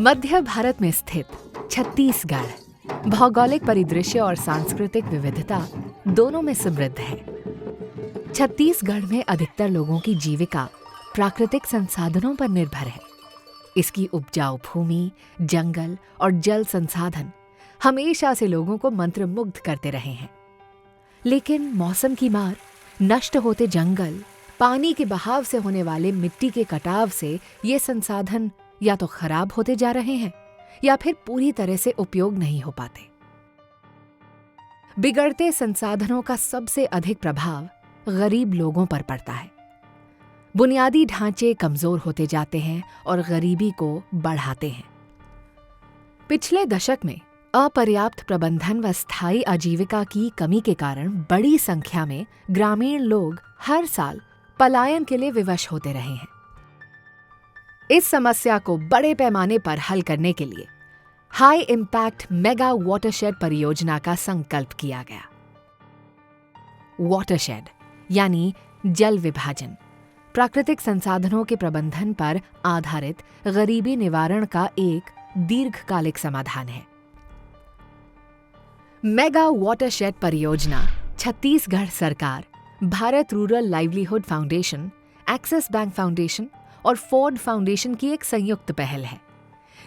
मध्य भारत में स्थित छत्तीसगढ़ भौगोलिक परिदृश्य और सांस्कृतिक विविधता दोनों में समृद्ध है। छत्तीसगढ़ में अधिकतर लोगों की जीविका प्राकृतिक संसाधनों पर निर्भर है। इसकी उपजाऊ भूमि, जंगल और जल संसाधन हमेशा से लोगों को मंत्रमुग्ध करते रहे हैं। लेकिन मौसम की मार, नष्ट होते जंगल, पानी के बहाव से होने वाले मिट्टी के कटाव से ये संसाधन या तो खराब होते जा रहे हैं या फिर पूरी तरह से उपयोग नहीं हो पाते। बिगड़ते संसाधनों का सबसे अधिक प्रभाव गरीब लोगों पर पड़ता है। बुनियादी ढांचे कमजोर होते जाते हैं और गरीबी को बढ़ाते हैं। पिछले दशक में अपर्याप्त प्रबंधन व स्थायी आजीविका की कमी के कारण बड़ी संख्या में ग्रामीण लोग हर साल पलायन के लिए विवश होते रहे हैं। इस समस्या को बड़े पैमाने पर हल करने के लिए हाई इम्पैक्ट मेगा वाटरशेड परियोजना का संकल्प किया गया। वाटरशेड यानी जल विभाजन प्राकृतिक संसाधनों के प्रबंधन पर आधारित गरीबी निवारण का एक दीर्घकालिक समाधान है। मेगा वाटरशेड परियोजना छत्तीसगढ़ सरकार, Bharat rural livelihood foundation, axis bank foundation और फोर्ड फाउंडेशन की एक संयुक्त पहल है,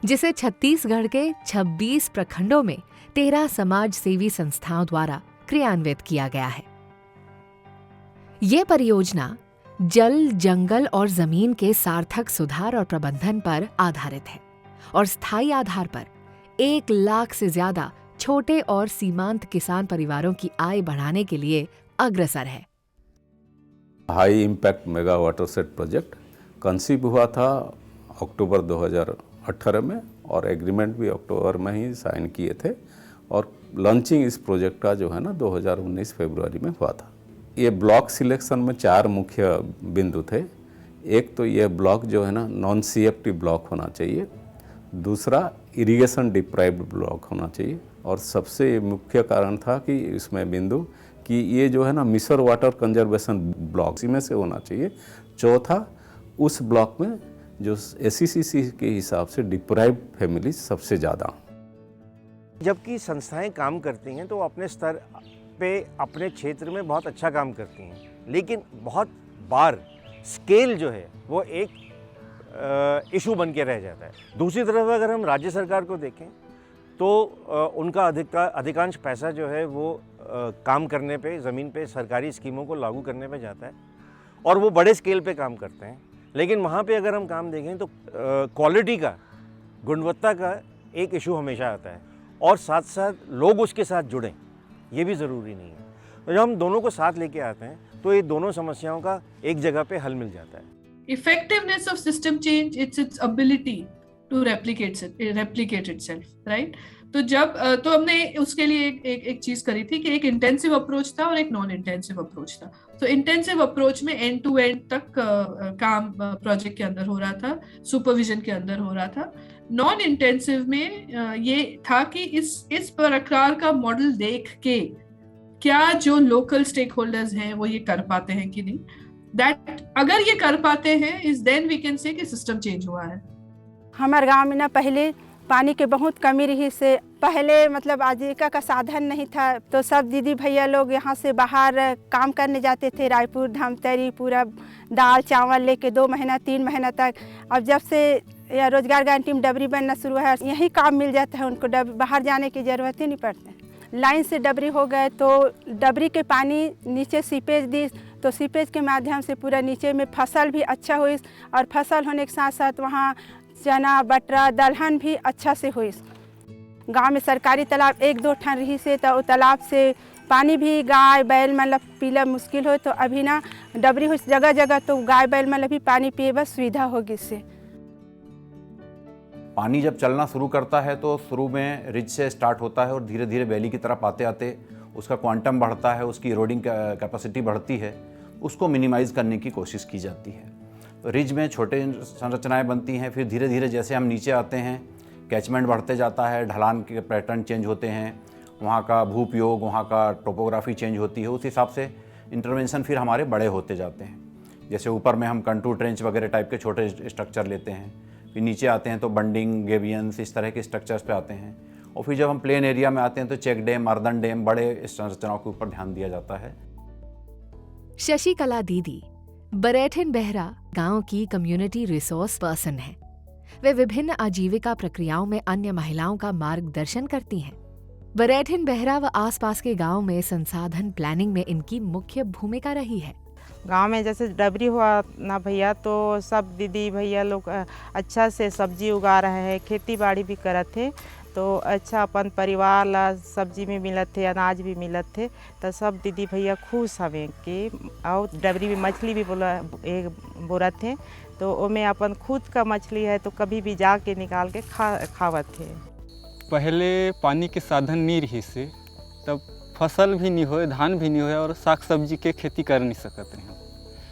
जिसे छत्तीसगढ़ के 26 प्रखंडों में 13 समाज सेवी संस्थाओं द्वारा क्रियान्वित किया गया है। यह परियोजना जल, जंगल और जमीन के सार्थक सुधार और प्रबंधन पर आधारित है और स्थायी आधार पर 1 लाख से ज्यादा छोटे और सीमांत किसान परिवारों की आय बढ़ाने के लिए अग्रसर है। High impact mega watershed project conceive हुआ था अक्टूबर 2018 में और एग्रीमेंट भी अक्टूबर में ही साइन किए थे और लॉन्चिंग इस प्रोजेक्ट का जो है ना 2019 फरवरी में हुआ था। ये ब्लॉक सिलेक्शन में 4 मुख्य बिंदु थे। एक तो ये ब्लॉक जो है ना नॉन CFT ब्लॉक होना चाहिए, दूसरा इरिगेशन डिप्राइव्ड ब्लॉक होना चाहिए और सबसे मुख्य कारण था कि इसमें बिंदु कि ये जो है ना मिसर वाटर कंजर्वेशन ब्लॉक इसी में से होना चाहिए। चौथा, उस ब्लॉक में जो SECC के हिसाब से डिप्राइव्ड फैमिली सबसे ज़्यादा। जबकि संस्थाएं काम करती हैं तो अपने स्तर पे अपने क्षेत्र में बहुत अच्छा काम करती हैं, लेकिन बहुत बार स्केल जो है वो एक इशू बन के रह जाता है। दूसरी तरफ अगर हम राज्य सरकार को देखें तो उनका अधिकांश पैसा जो है वो काम करने पे, ज़मीन पे सरकारी स्कीमों को लागू करने पे जाता है और वो बड़े स्केल पे काम करते हैं। लेकिन वहाँ पे अगर हम काम देखें तो क्वालिटी का, गुणवत्ता का एक इशू हमेशा आता है और साथ साथ लोग उसके साथ जुड़ें, ये भी ज़रूरी नहीं है। तो जब हम दोनों को साथ लेके आते हैं तो ये दोनों समस्याओं का एक जगह पे हल मिल जाता है। Effectiveness of system change, it's its ability to replicate itself, right? तो हमने उसके लिए एक चीज करी थी कि एक इंटेंसिव अप्रोच था और एक नॉन इंटेंसिव अप्रोच था। तो इंटेंसिव अप्रोच में एंड टू एंड तक काम प्रोजेक्ट के अंदर हो रहा था, सुपरविजन के अंदर हो रहा था। नॉन इंटेंसिव में ये था कि इस प्रकार का मॉडल देख के क्या जो लोकल स्टेक होल्डर्स हैं वो ये कर पाते हैं कि नहीं, दैट अगर ये कर पाते हैं is then we can say कि सिस्टम चेंज हुआ है। हमारे गांव में ना पहले पानी के बहुत कमी रही से पहले मतलब आजीविका का साधन नहीं था, तो सब दीदी भैया लोग यहाँ से बाहर काम करने जाते थे, रायपुर, धमतरी, पूरा दाल चावल लेके 2 महीना 3 महीना तक। अब जब से या रोजगार गारंटी में डबरी बनना शुरू है, यही काम मिल जाता है उनको, बाहर जाने की ज़रूरत ही नहीं पड़ती। लाइन से डबरी हो गए तो डबरी के पानी नीचे सीपेज दी, तो सीपेज के माध्यम से पूरा नीचे में फसल भी अच्छा हुई और फसल होने के साथ साथ वहाँ चना, बटरा, दलहन भी अच्छा से हुई। गांव में सरकारी तालाब 1-2 ठन रही से तो तालाब से पानी भी गाय बैल मतलब पीला मुश्किल हो, तो अभी ना डबरी हुई जगह जगह तो गाय बैल मतलब भी पानी पिए बस सुविधा होगी इससे। पानी जब चलना शुरू करता है तो शुरू में रिज से स्टार्ट होता है और धीरे धीरे वैली की तरफ आते आते उसका क्वांटम बढ़ता है, उसकी इरोडिंग कैपेसिटी बढ़ती है, उसको मिनिमाइज़ करने की कोशिश की जाती है। तो रिज में छोटे संरचनाएं बनती हैं, फिर धीरे धीरे जैसे हम नीचे आते हैं कैचमेंट बढ़ते जाता है, ढलान के पैटर्न चेंज होते हैं, वहाँ का भूपयोग, वहाँ का टोपोग्राफी चेंज होती है, उस हिसाब से इंटरवेंशन फिर हमारे बड़े होते जाते हैं। जैसे ऊपर में हम कंटूर ट्रेंच वगैरह टाइप के छोटे स्ट्रक्चर लेते हैं, फिर नीचे आते हैं तो बंडिंग, गेबियंस, इस तरह के स्ट्रक्चर्स पे आते हैं। और फिर जब हम प्लेन एरिया में आते हैं तो चेक डैम, अर्दन डैम, बड़े संरचनाओं के ऊपर ध्यान दिया जाता है। शशिकला दीदी बरेठिन बेहरा गांव की कम्युनिटी रिसोर्स पर्सन हैं। वे विभिन्न आजीविका प्रक्रियाओं में अन्य महिलाओं का मार्गदर्शन करती हैं। बरेठिन बेहरा व आसपास के गांव में संसाधन प्लानिंग में इनकी मुख्य भूमिका रही है। गांव में जैसे डबरी हुआ ना भैया, तो सब दीदी भैया लोग अच्छा से सब्जी उगा रहे हैं, खेती बाड़ी भी करत थे, तो अच्छा अपन परिवार ला सब्जी भी मिलत थे, अनाज भी मिलत थे, तो सब दीदी भैया खुश हवे कि और डबरी में मछली भी बोरत थे, तो ओमें अपन खुद का मछली है तो कभी भी जाके निकाल के खावत थे। पहले पानी के साधन नहीं रही से तब फसल भी नहीं होए, धान भी नहीं होए और साग सब्जी के खेती कर नहीं सकते हैं।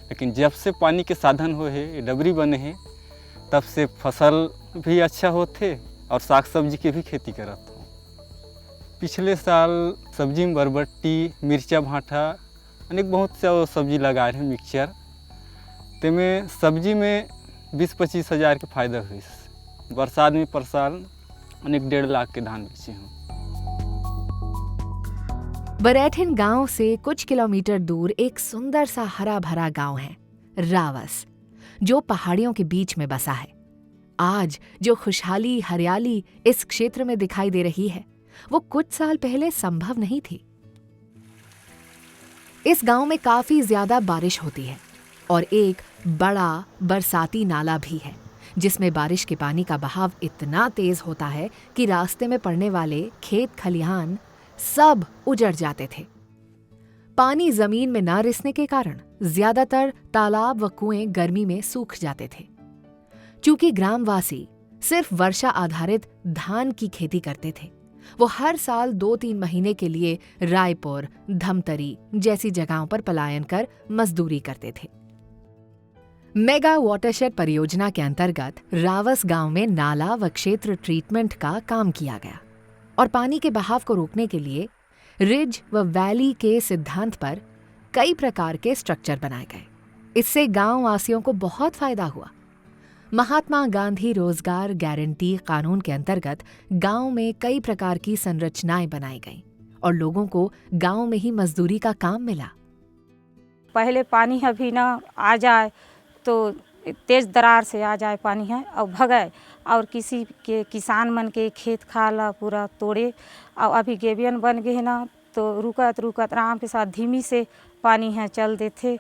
लेकिन जब से पानी के साधन होए, डबरी बने हैं, तब से फसल भी अच्छा होते और साग सब्जी के भी खेती करत हो। पिछले साल सब्जी में बरबट्टी, मिर्चा, भाटा, अनेक बहुत से सब्जी लगाए हैं मिक्सचर, ते में सब्जी में 20-25 हज़ार के फायदा हुई। बरसात में पर साल अनेक 1.5 लाख के धान बेचे हैं। बरेठिन गांव से कुछ किलोमीटर दूर एक सुंदर सा हरा भरा गांव है, रावस, जो पहाड़ियों के बीच में बसा है। आज जो खुशहाली हरियाली इस क्षेत्र में दिखाई दे रही है, वो कुछ साल पहले संभव नहीं थी। इस गांव में काफी ज्यादा बारिश होती है और एक बड़ा बरसाती नाला भी है, जिसमें बारिश के पानी का बहाव इतना तेज होता है कि रास्ते में पड़ने वाले खेत खलिहान सब उजड़ जाते थे। पानी जमीन में ना रिसने के कारण ज्यादातर तालाब व कुएं गर्मी में सूख जाते थे। चूंकि ग्रामवासी सिर्फ वर्षा आधारित धान की खेती करते थे, वो हर साल 2-3 महीने के लिए रायपुर, धमतरी जैसी जगहों पर पलायन कर मजदूरी करते थे। मेगा वाटरशेड परियोजना के अंतर्गत रावस गांव में नाला व क्षेत्र ट्रीटमेंट का काम किया गया और पानी के बहाव को रोकने के लिए रिज व वैली के सिद्धांत पर कई प्रकार के स्ट्रक्चर बनाए गए। इससे गांव वासियों को बहुत फायदा हुआ। महात्मा गांधी रोजगार गारंटी कानून के अंतर्गत गांव में कई प्रकार की संरचनाएं बनाई गईं और लोगों को गांव में ही मजदूरी का काम मिला। पहले पानी अभी ना आ जाए तो तेज दरार से आ जाए पानी है और भगाए और किसी के किसान मन के खेत खाला पूरा तोड़े। और अभी गेबियन बन गए ना तो रुकत रुकत आराम के साथ धीमी से पानी है चल देते,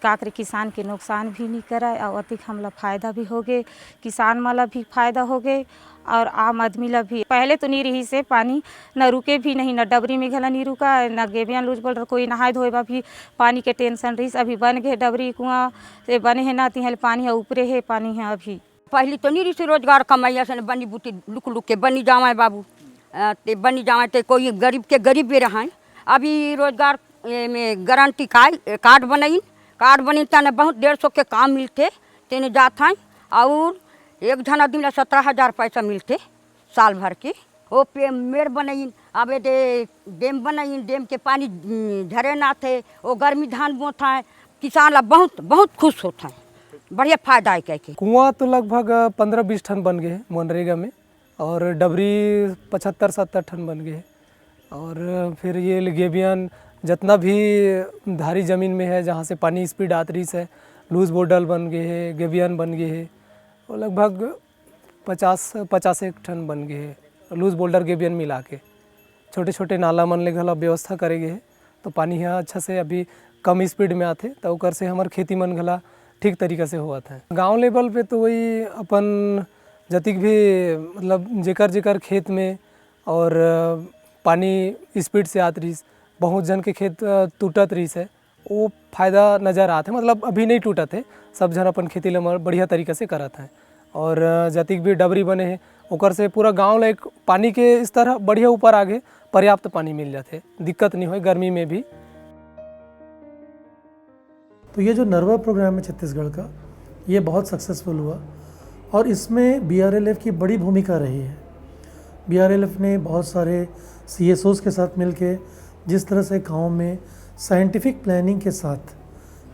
काकरे किसान के नुकसान भी नहीं कराए और अधिक हमला फ़ायदा भी हो गए, किसान वाला भी फ़ायदा हो गए और आम आदमी ला भी। पहले तो नहीं रही से पानी न रुके भी नहीं, न डबरी में घला नहीं रुका, न गेबियन लूज बोल कोई नहाए धोए भी पानी के टेंशन रही। अभी बन गए डबरी कुआँ से बने हैं ना, तिहल पानी है ऊपरे है पानी है। अभी पहले तो नहीं रही से रोजगार कमाइया से बनी बूटी लुक लुक के बनी जावाए बाबू, ते बनी जावाए ते कोई गरीब के गरीब भी रहा। अभी रोजगार में गारंटी कार्ड बनाई तने बहुत 150 के काम मिलते, तेने जात हैं और एक जन आदमी 17,000 पैसा मिलते साल भर के। वो पे मेड़ बनाई, अब डैम बनाई, डैम के पानी झरे ना थे, वो गर्मी धान बोता है, किसान ला बहुत बहुत खुश होता है, बढ़िया फायदा है। कह के कुआँ तो लगभग 15-20 टन बन गए हैं मनरेगा में और डबरी 75-70 टन बन गए हैं। और फिर ये गेबियन जितना भी धारी ज़मीन में है जहाँ से पानी स्पीड आती रही है, लूज बोडल बन गए हैं, गेबियन बन गए हैं और लगभग 50-एक टन बन गए हैं। लूज बोल्डर गेबियन मिला के छोटे छोटे नाला मन ले गला व्यवस्था करेंगे है, तो पानी यहाँ अच्छा से अभी कम स्पीड में आते तो ओकर से हमार खेती मन गला ठीक तरीक़ा से हुआ था। गांव लेवल पे तो वही अपन जतिक भी मतलब जेकर खेत में और पानी स्पीड से आत रही, बहुत जन के खेत टूटत रही है, वो फायदा नज़र आते। मतलब अभी नहीं टूटत है, सब जन अपन खेती ला बढ़िया तरीक़ा से करत हैं। और जतिक भी डबरी बने हैं ओकर से पूरा गांव ला एक पानी के इस तरह बढ़िया ऊपर आगे पर्याप्त पानी मिल जाते, दिक्कत नहीं हो गर्मी में भी। तो ये जो नरवा प्रोग्राम है छत्तीसगढ़ का, ये बहुत सक्सेसफुल हुआ और इसमें BRLF की बड़ी भूमिका रही है। BRLF ने बहुत सारे CSOs के साथ मिलके जिस तरह से गाँव में साइंटिफिक प्लानिंग के साथ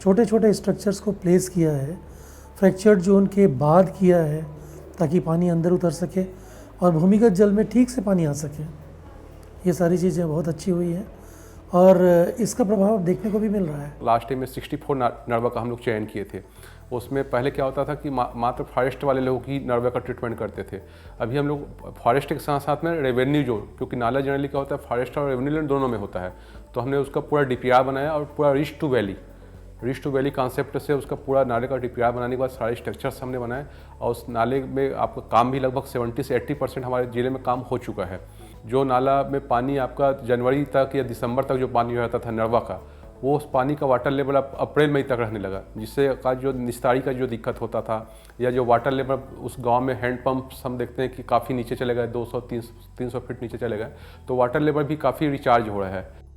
छोटे छोटे स्ट्रक्चर्स को प्लेस किया है, फ्रैक्चर्ड जोन के बाद किया है, ताकि पानी अंदर उतर सके और भूमिगत जल में ठीक से पानी आ सके। ये सारी चीज़ें बहुत अच्छी हुई हैं और इसका प्रभाव देखने को भी मिल रहा है। लास्ट टाइम में 64 नर्वा का हम लोग चयन किए थे। उसमें पहले क्या होता था कि मात्र फॉरेस्ट वाले लोग ही नर्वा का ट्रीटमेंट करते थे। अभी हम लोग फॉरेस्ट के साथ साथ में रेवेन्यू जो, क्योंकि नाला जनरली क्या होता है फॉरेस्ट और रेवेन्यू लैंड दोनों में होता है, तो हमने उसका पूरा DPR बनाया और पूरा रिच टू वैली कॉन्सेप्ट से उसका पूरा नाले का DPR बनाने के बाद सारे स्ट्रक्चर्स हमने बनाए और उस नाले में आपका काम भी लगभग 70 से 80% हमारे ज़िले में काम हो चुका है। जो नाला में पानी आपका जनवरी तक या दिसंबर तक जो पानी रहता था नर्वा का, वो उस पानी का वाटर लेवल अब अप्रैल मई तक रहने लगा, जिससे का जो निस्तारी का जो दिक्कत होता था या जो वाटर लेवल उस गांव में हैंड पंप्स हम देखते हैं कि काफ़ी नीचे चले गए, 200-300 फीट नीचे चले गए, तो वाटर लेवल भी काफ़ी रिचार्ज हो रहा है।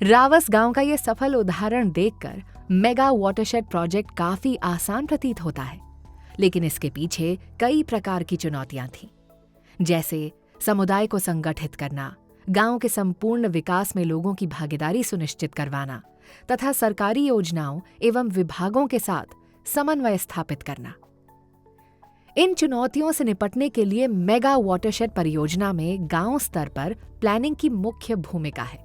रावस गांव का ये सफल उदाहरण देखकर मेगा वाटरशेड प्रोजेक्ट काफी आसान प्रतीत होता है, लेकिन इसके पीछे कई प्रकार की चुनौतियां थीं, जैसे समुदाय को संगठित करना, गांव के संपूर्ण विकास में लोगों की भागीदारी सुनिश्चित करवाना तथा सरकारी योजनाओं एवं विभागों के साथ समन्वय स्थापित करना। इन चुनौतियों से निपटने के लिए मेगा वाटरशेड परियोजना में गांव स्तर पर प्लानिंग की मुख्य भूमिका है।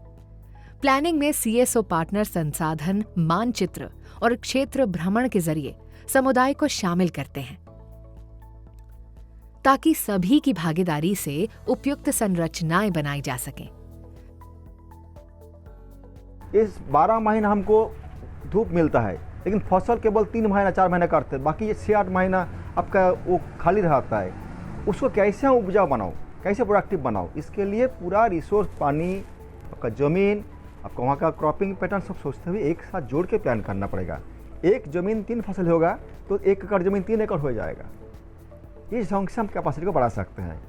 प्लानिंग में CSO पार्टनर संसाधन, मानचित्र और क्षेत्र भ्रमण के जरिए समुदाय को शामिल करते हैं ताकि सभी की भागीदारी से उपयुक्त संरचनाएं बनाई जा सकें। इस 12 महीना हमको धूप मिलता है, लेकिन फसल केवल 3 महीना 4 महीना काटते हैं, बाकी ये 6-8 महीना आपका वो खाली रहता है। उसको कैसे हम उपजाऊ बनाओ, कैसे प्रोडक्टिव बनाओ, इसके लिए पूरा रिसोर्स, पानी, आपका ज़मीन, आपका वहाँ का क्रॉपिंग पैटर्न सब सोचते हुए एक साथ जोड़ के प्लान करना पड़ेगा। एक ज़मीन 3 फसल होगा तो 1 एकड़ ज़मीन 3 एकड़ हो जाएगा। इस ढंग से हम कैपेसिटी को बढ़ा सकते हैं,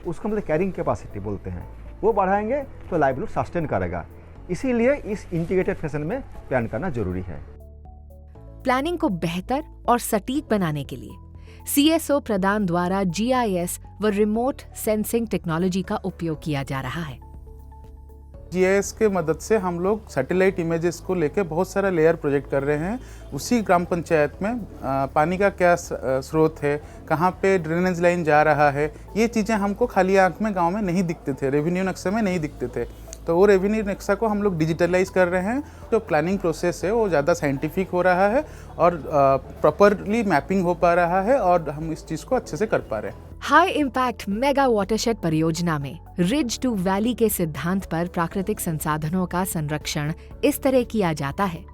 उसको मतलब कैरिंग कैपेसिटी बोलते हैं। वो बढ़ाएंगे तो लाइवलीहुड सस्टेन करेगा, इसीलिए इस इंटीग्रेटेड फैशन में प्लान करना जरूरी है। प्लानिंग को बेहतर और सटीक बनाने के लिए CSO प्रदान द्वारा GIS व रिमोट सेंसिंग टेक्नोलॉजी का उपयोग किया जा रहा है। GIS के मदद से हम लोग सैटेलाइट इमेजेस को लेके बहुत सारा लेयर प्रोजेक्ट कर रहे हैं। उसी ग्राम पंचायत में पानी का क्या स्रोत है, कहाँ पे ड्रेनेज लाइन जा रहा है, ये चीज़ें हमको खाली आंख में गांव में नहीं दिखते थे, रेवेन्यू नक्शे में नहीं दिखते थे। तो वो रेवेन्यू नक्शा को हम लोग डिजिटलाइज कर रहे हैं। जो प्लानिंग प्रोसेस है वो ज़्यादा साइंटिफिक हो रहा है और प्रॉपरली मैपिंग हो पा रहा है और हम इस चीज़ को अच्छे से कर पा रहे हैं। हाई इम्पैक्ट मेगा वाटरशेड परियोजना में रिज टू वैली के सिद्धांत पर प्राकृतिक संसाधनों का संरक्षण इस तरह किया जाता है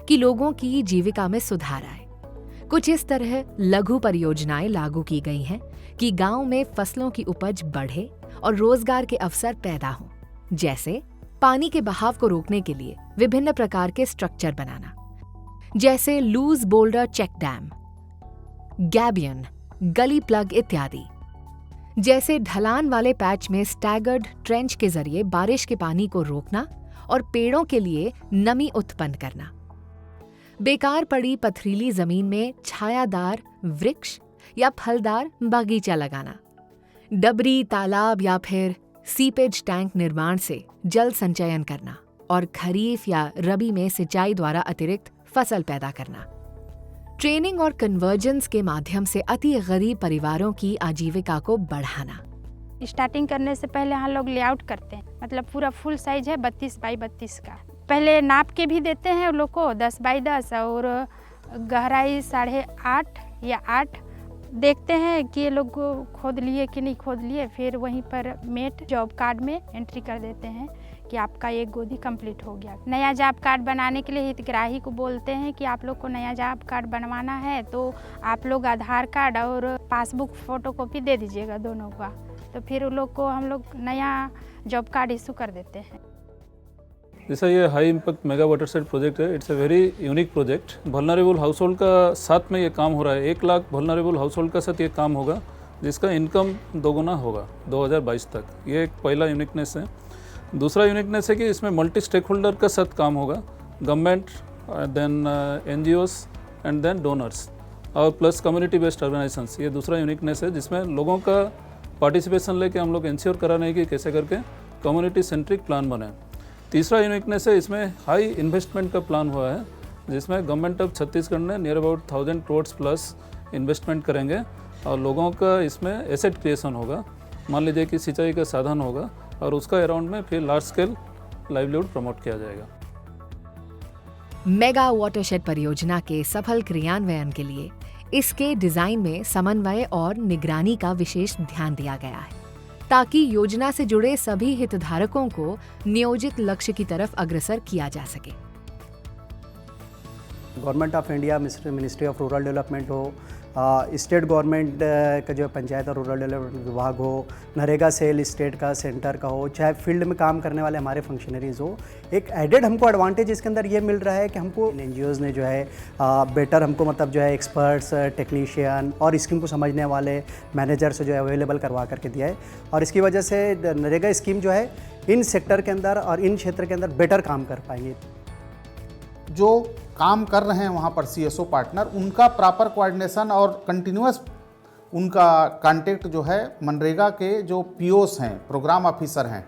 कि लोगों की जीविका में सुधार आए। कुछ इस तरह लघु परियोजनाएं लागू की गई हैं कि गांव में फसलों की उपज बढ़े और रोजगार के अवसर पैदा हों, जैसे पानी के बहाव को रोकने के लिए विभिन्न प्रकार के स्ट्रक्चर बनाना, जैसे loose boulder check dam, gabion, gully plug इत्यादि। जैसे ढलान वाले पैच में स्टैगर्ड ट्रेंच के जरिए बारिश के पानी को रोकना और पेड़ों के लिए नमी उत्पन्न करना। बेकार पड़ी पथरीली जमीन में छायादार वृक्ष या फलदार बागीचा लगाना। डबरी, तालाब या फिर सीपेज टैंक निर्माण से जल संचयन करना और खरीफ या रबी में सिंचाई द्वारा अतिरिक्त फसल पैदा करना। ट्रेनिंग और कन्वर्जेंस के माध्यम से अति गरीब परिवारों की आजीविका को बढ़ाना। स्टार्टिंग करने से पहले हम लोग लेआउट करते हैं, मतलब पूरा फुल साइज है 32 बाई 32 का। पहले नाप के भी देते हैं उन लोग को 10 बाई 10 और गहराई 8.5 या 8 देखते हैं कि ये लोग खोद लिए कि नहीं खोद लिए। फिर वहीं पर मेट जॉब कार्ड में एंट्री कर देते हैं कि आपका एक गोदी कंप्लीट हो गया। नया जॉब कार्ड बनाने के लिए हितग्राही को बोलते हैं कि आप लोग को नया जॉब कार्ड बनवाना है तो आप लोग आधार कार्ड और पासबुक फोटोकॉपी दे दीजिएगा दोनों का। तो फिर उन लोग को हम लोग नया जॉब कार्ड इशू कर देते हैं। जैसा ये high impact mega watershed project है, it's a very unique project. Vulnerable household का साथ में ये काम हो रहा है। 1 लाख वल्नरेबल हाउस होल्ड का साथ ये काम होगा, जिसका इनकम 2 गुना होगा 2022 तक। ये एक पहला यूनिकनेस है। दूसरा यूनिकनेस है कि इसमें मल्टी स्टेक होल्डर का साथ काम होगा, government, then NGOs and then donors और प्लस कम्युनिटी बेस्ड ऑर्गेनाइजेशंस। ये दूसरा यूनिकनेस है जिसमें लोगों का पार्टिसिपेशन लेके हम लोग इंश्योर करा रहे हैं कि कैसे करके कम्युनिटी सेंट्रिक प्लान बने। तीसरा यूनिकनेस है, इसमें हाई इन्वेस्टमेंट का प्लान हुआ है, जिसमें गवर्नमेंट ऑफ छत्तीसगढ़ ने near about 1000 crore plus investment करेंगे और लोगों का इसमें एसेट क्रिएशन होगा। मान लीजिए कि सिंचाई का साधन होगा और उसका अराउंड में फिर लार्ज स्केल लाइवलीहुड प्रमोट किया जाएगा। मेगा वाटरशेड परियोजना के सफल क्रियान्वयन के लिए इसके डिजाइन में समन्वय और निगरानी का विशेष ध्यान दिया गया है, ताकि योजना से जुड़े सभी हितधारकों को नियोजित लक्ष्य की तरफ अग्रसर किया जा सके। Government of India, ministry of rural development हो, स्टेट गवर्नमेंट का जो पंचायत और रूरल डेवलपमेंट विभाग हो, नरेगा सेल स्टेट का सेंटर का हो, चाहे फील्ड में काम करने वाले हमारे फंक्शनरीज हो, एक एडेड हमको एडवांटेज इसके अंदर ये मिल रहा है कि हमको एनजीओज ने जो है बेटर हमको मतलब जो है एक्सपर्ट्स, टेक्नीशियन और स्कीम को समझने वाले मैनेजर्स जो है अवेलेबल करवा करके दिया है। और इसकी वजह से नरेगा स्कीम जो है इन सेक्टर के अंदर और इन क्षेत्र के अंदर बेटर काम कर पाएंगे। जो काम कर रहे हैं वहाँ पर CSO पार्टनर, उनका प्रॉपर कोऑर्डिनेशन और कंटिन्यूअस उनका कांटेक्ट जो है मनरेगा के जो POs हैं, प्रोग्राम ऑफिसर हैं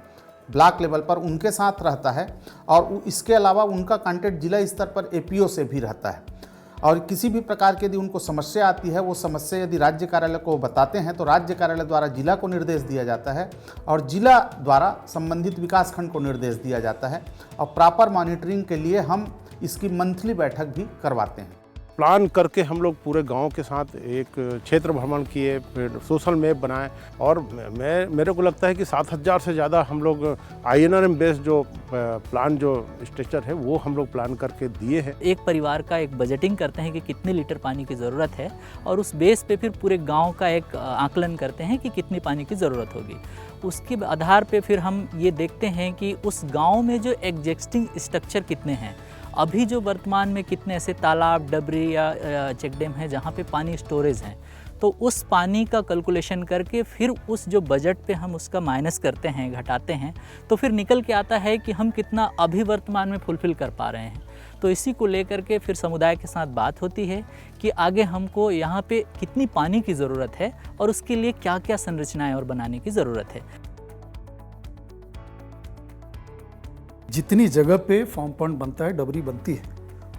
ब्लॉक लेवल पर, उनके साथ रहता है। और इसके अलावा उनका कांटेक्ट जिला स्तर पर APO से भी रहता है। और किसी भी प्रकार की यदि उनको समस्या आती है, वो समस्या यदि राज्य कार्यालय को बताते हैं तो राज्य कार्यालय द्वारा जिला को निर्देश दिया जाता है और जिला द्वारा संबंधित विकासखंड को निर्देश दिया जाता है। और प्रॉपर मॉनिटरिंग के लिए हम इसकी मंथली बैठक भी करवाते हैं। प्लान करके हम लोग पूरे गांव के साथ एक क्षेत्र भ्रमण किए, फिर सोशल मैप बनाए और मेरे को लगता है कि 7000 से ज़्यादा हम लोग INRM बेस्ड जो प्लान जो स्ट्रक्चर है वो हम लोग प्लान करके दिए हैं। एक परिवार का एक बजटिंग करते हैं कि कितने लीटर पानी की ज़रूरत है और उस बेस पे फिर पूरे गांव का एक आकलन करते हैं कि कितनी पानी की ज़रूरत होगी। उसके आधार पे फिर हम ये देखते हैं कि उस गाँव में जो एग्जिस्टिंग स्ट्रक्चर कितने हैं, अभी जो वर्तमान में कितने ऐसे तालाब, डबरी या चेक डैम हैं जहाँ पे पानी स्टोरेज हैं, तो उस पानी का कैलकुलेशन करके फिर उस जो बजट पे हम उसका माइनस करते हैं, घटाते हैं, तो फिर निकल के आता है कि हम कितना अभी वर्तमान में फुलफिल कर पा रहे हैं। तो इसी को लेकर के फिर समुदाय के साथ बात होती है कि आगे हमको यहाँ पे कितनी पानी की ज़रूरत है और उसके लिए क्या क्या संरचनाएँ और बनाने की ज़रूरत है। जितनी जगह पे फार्म पॉन्ड बनता है, डबरी बनती है,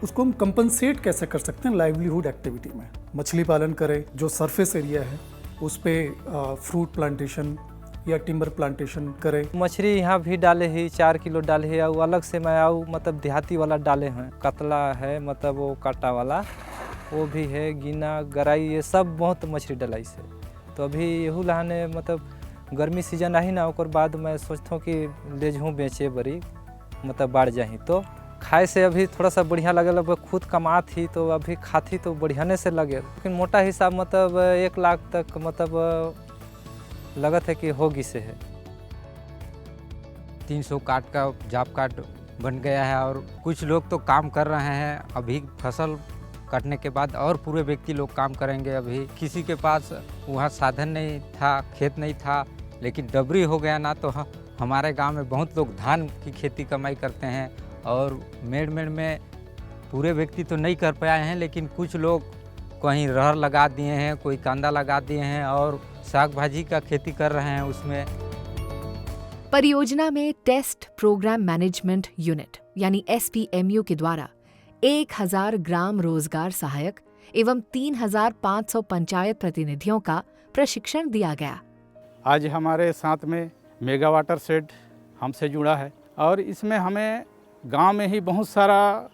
उसको हम कंपनसेट कैसे कर सकते हैं लाइवलीहुड एक्टिविटी में। मछली पालन करें, जो सरफेस एरिया है उस पर फ्रूट प्लांटेशन या टिम्बर प्लांटेशन करें। मछली यहाँ भी डाले ही 4 किलो डाले है और अलग से मैं आऊँ मतलब देहाती वाला डाले हैं, कतला है मतलब वो कांटा वाला वो भी है, गिना गराई ये सब बहुत मछली डलाई से। तो अभी यहू लहाने मतलब गर्मी सीजन आई ना, और बाद मैं सोचता हूँ कि ले जाऊँ बेचे बड़ी मतलब बाढ़ जाही तो खाए से अभी थोड़ा सा बढ़िया लगे, खुद कमा थी तो अभी खाती तो बढ़िया से लगे। लेकिन मोटा हिसाब मतलब 1 लाख तक मतलब लगत है कि होगी से है। 300 काट का जॉब कार्ड बन गया है और कुछ लोग तो काम कर रहे हैं अभी फसल कटने के बाद, और पूरे व्यक्ति लोग काम करेंगे। अभी किसी के पास वहाँ साधन नहीं था, खेत नहीं था, लेकिन डबरी हो गया ना, तो हमारे गांव में बहुत लोग धान की खेती कमाई करते हैं। और मेड़ में पूरे व्यक्ति तो नहीं कर पाए हैं, लेकिन कुछ लोग कहीं रहर लगा दिए हैं, कोई कांदा लगा दिए हैं और साग भाजी का खेती कर रहे हैं। उसमें परियोजना में टेस्ट प्रोग्राम मैनेजमेंट यूनिट यानी SPMU के द्वारा 1000 ग्राम रोजगार सहायक एवं 3500 पंचायत प्रतिनिधियों का प्रशिक्षण दिया गया। आज हमारे साथ में मेगा वाटर शेड हमसे जुड़ा है और इसमें हमें गांव में ही बहुत सारा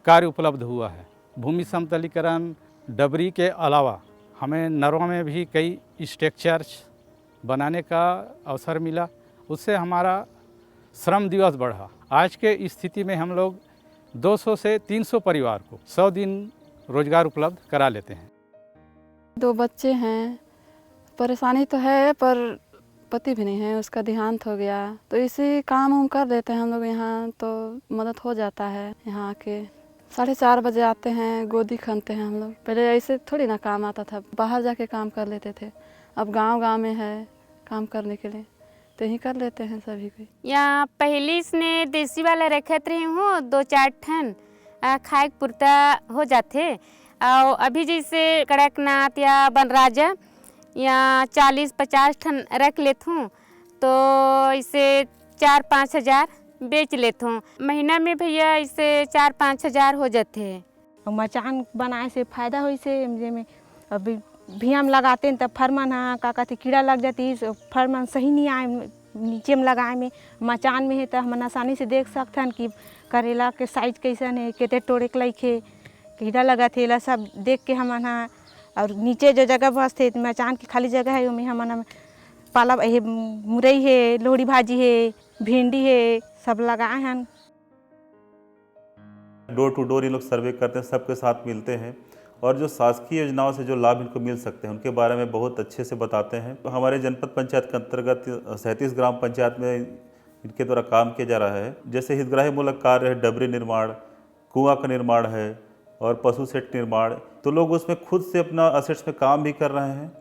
कार्य उपलब्ध हुआ है। भूमि समतलीकरण, डबरी के अलावा हमें नरवा में भी कई स्ट्रक्चर्स बनाने का अवसर मिला, उससे हमारा श्रम दिवस बढ़ा। आज के स्थिति में हम लोग 200 से 300 परिवार को 100 दिन रोजगार उपलब्ध करा लेते हैं। 2 बच्चे हैं, परेशानी तो है पर पति भी नहीं है, उसका देहांत हो गया, तो इसी काम कर देते हैं हम लोग यहाँ, तो मदद हो जाता है। यहाँ आके 4:30 बजे आते हैं, गोदी खनते हैं हम लोग। पहले ऐसे थोड़ी ना काम आता था, बाहर जाके काम कर लेते थे। अब गांव में है काम करने के लिए, तो यहीं कर लेते हैं सभी को। यहाँ पहले इसने देसी वाला रखत रही हूँ, 2-4 ठन खाए पुरता हो जाते। और अभी जैसे कड़कनाथ या बनराजा या 40-50 ठन रख लेता हूँ, तो इसे 4-5 हज़ार बेच लेता हूँ। महीना में भैया इसे 4-5 हज़ार हो जाते हैं। मचान बनाए से फायदा हो, इसे में अभी भी हम लगाते हैं तब फरमान हाँ का कहते कीड़ा लग जाती है, फरमान सही नहीं आए नीचे में लगाए में मचान में है तो हम आसानी से देख सकते हैं कि करेला के साइज कैसन है, कितने टोड़े के लाइके कीड़ा लगा थे, ला सब देख के हम हाँ। और नीचे जो जगह बस थे मचान की खाली जगह है उनमें हम पाला है, मुरई है, लोहड़ी भाजी है, भिंडी है, सब लगाए हैं। डोर टू डोर ये लोग सर्वे करते हैं, सबके साथ मिलते हैं और जो शासकीय योजनाओं से जो लाभ इनको मिल सकते हैं उनके बारे में बहुत अच्छे से बताते हैं। तो हमारे जनपद पंचायत के अंतर्गत 37 ग्राम पंचायत में इनके द्वारा काम किया जा रहा है। जैसे हितग्राही मूलक कार्य है, डबरी निर्माण, कुआं का निर्माण है और पशु सेट निर्माण, तो लोग उसमें खुद से अपना असेट्स में काम भी कर रहे हैं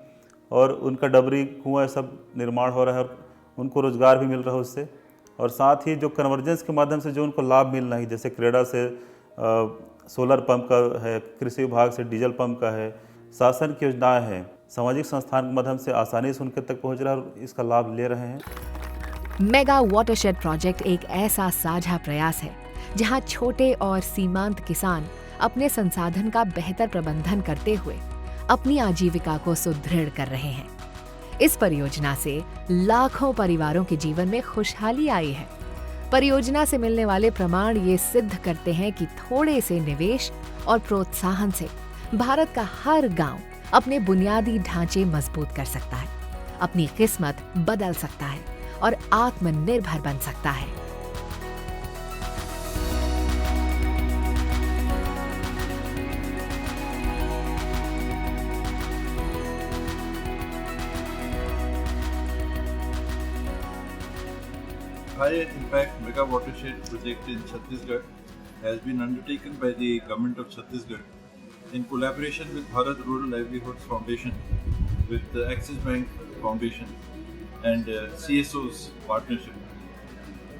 और उनका डबरी कुआं सब निर्माण हो रहा है और उनको रोजगार भी मिल रहा है उससे। और साथ ही जो कन्वर्जेंस के माध्यम से जो उनको लाभ मिल रहा है, जैसे क्रेडा से सोलर पंप का है, कृषि विभाग से डीजल पंप का है, शासन की योजनाएं हैं, सामाजिक संस्थान के माध्यम से आसानी से उनके तक पहुंच रहा है और इसका लाभ ले रहे हैं। मेगा वाटरशेड प्रोजेक्ट एक ऐसा साझा प्रयास है जहां छोटे और सीमांत किसान अपने संसाधन का बेहतर प्रबंधन करते हुए अपनी आजीविका को सुदृढ़ कर रहे हैं। इस परियोजना से लाखों परिवारों के जीवन में खुशहाली आई है। परियोजना से मिलने वाले प्रमाण ये सिद्ध करते हैं कि थोड़े से निवेश और प्रोत्साहन से भारत का हर गांव अपने बुनियादी ढांचे मजबूत कर सकता है, अपनी किस्मत बदल सकता है और आत्मनिर्भर बन सकता है। High impact mega watershed project in Chhattisgarh has been undertaken by the government of Chhattisgarh in collaboration with Bharat Rural Livelihoods Foundation, with the Axis Bank Foundation and CSO's partnership.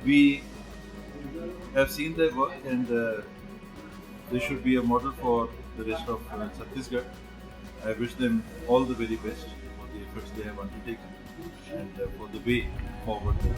We have seen their work and this should be a model for the rest of Chhattisgarh. I wish them all the very best for the efforts they have undertaken and for the way forward.